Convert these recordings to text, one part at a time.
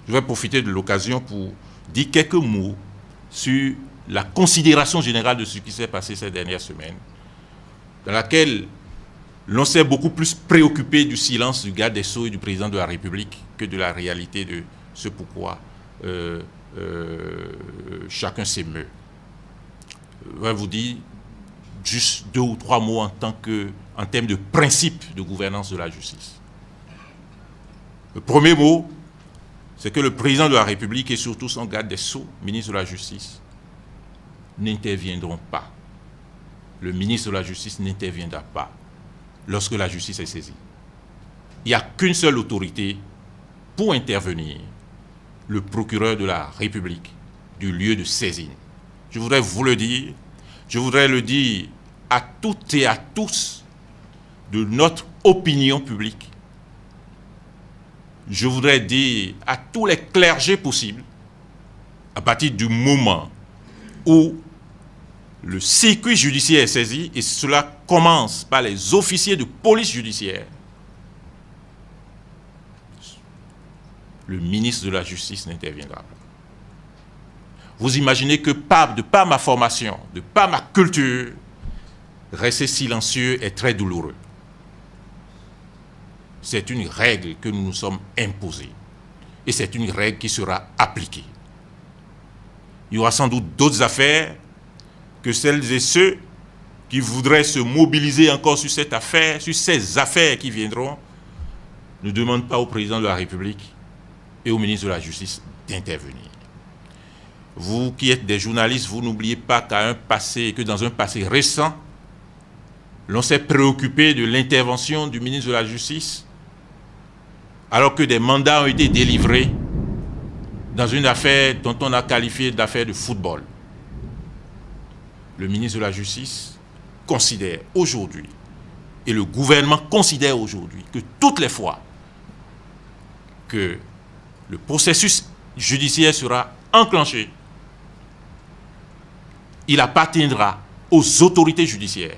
je vais profiter de l'occasion pour dire quelques mots sur la considération générale de ce qui s'est passé ces dernières semaines, dans laquelle l'on s'est beaucoup plus préoccupé du silence du garde des Sceaux et du président de la République que de la réalité de ce pourquoi chacun s'émeut. Je vais vous dire juste 2 ou 3 mots en termes de principe de gouvernance de la justice. Le premier mot, c'est que le président de la République et surtout son garde des Sceaux, ministre de la Justice, n'interviendront pas. Le ministre de la Justice n'interviendra pas lorsque la justice est saisie. Il n'y a qu'une seule autorité pour intervenir, le procureur de la République du lieu de saisine. Je voudrais vous le dire, je voudrais le dire à toutes et à tous de notre opinion publique. Je voudrais dire à tous les clergés possibles, à partir du moment où le circuit judiciaire est saisi, et cela commence par les officiers de police judiciaire, le ministre de la Justice n'interviendra pas. Vous imaginez que de par ma formation, de par ma culture, rester silencieux est très douloureux. C'est une règle que nous nous sommes imposée. Et c'est une règle qui sera appliquée. Il y aura sans doute d'autres affaires que celles et ceux qui voudraient se mobiliser encore sur cette affaire, sur ces affaires qui viendront, ne demandent pas au président de la République et au ministre de la Justice d'intervenir. Vous qui êtes des journalistes, vous n'oubliez pas que dans un passé récent, l'on s'est préoccupé de l'intervention du ministre de la Justice alors que des mandats ont été délivrés dans une affaire dont on a qualifié d'affaire de football. Le ministre de la Justice considère aujourd'hui, et le gouvernement considère aujourd'hui, que toutes les fois que le processus judiciaire sera enclenché, il appartiendra aux autorités judiciaires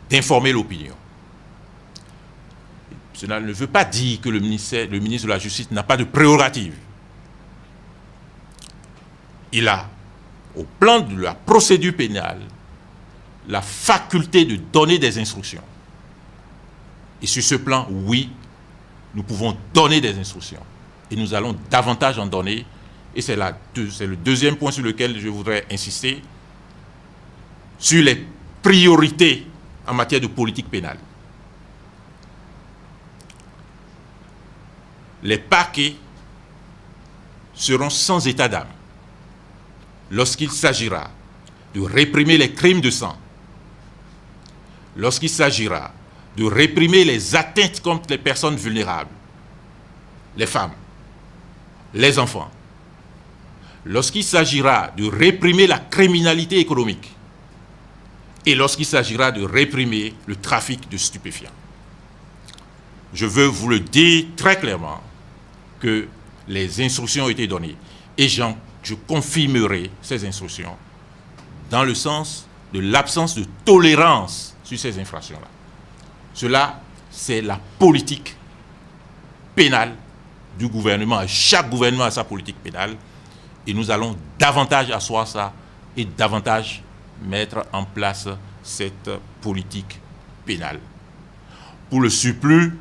d'informer l'opinion. Cela ne veut pas dire que le ministre de la Justice n'a pas de prérogative. Il a, au plan de la procédure pénale, la faculté de donner des instructions. Et sur ce plan, oui, nous pouvons donner des instructions. Et nous allons davantage en donner. Et c'est le deuxième point sur lequel je voudrais insister, sur les priorités en matière de politique pénale. Les parquets seront sans état d'âme lorsqu'il s'agira de réprimer les crimes de sang, lorsqu'il s'agira de réprimer les atteintes contre les personnes vulnérables, les femmes, les enfants, lorsqu'il s'agira de réprimer la criminalité économique et lorsqu'il s'agira de réprimer le trafic de stupéfiants. Je veux vous le dire très clairement que les instructions ont été données et je confirmerai ces instructions dans le sens de l'absence de tolérance sur ces infractions-là. Cela, c'est la politique pénale du gouvernement. Chaque gouvernement a sa politique pénale et nous allons davantage asseoir ça et davantage mettre en place cette politique pénale. Pour le surplus,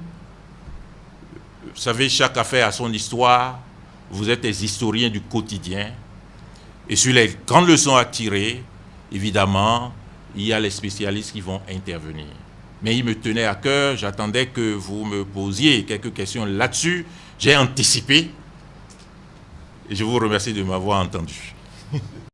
vous savez, chaque affaire a son histoire. Vous êtes des historiens du quotidien. Et sur les grandes leçons à tirer, évidemment, il y a les spécialistes qui vont intervenir. Mais il me tenait à cœur, j'attendais que vous me posiez quelques questions là-dessus. J'ai anticipé. Et je vous remercie de m'avoir entendu.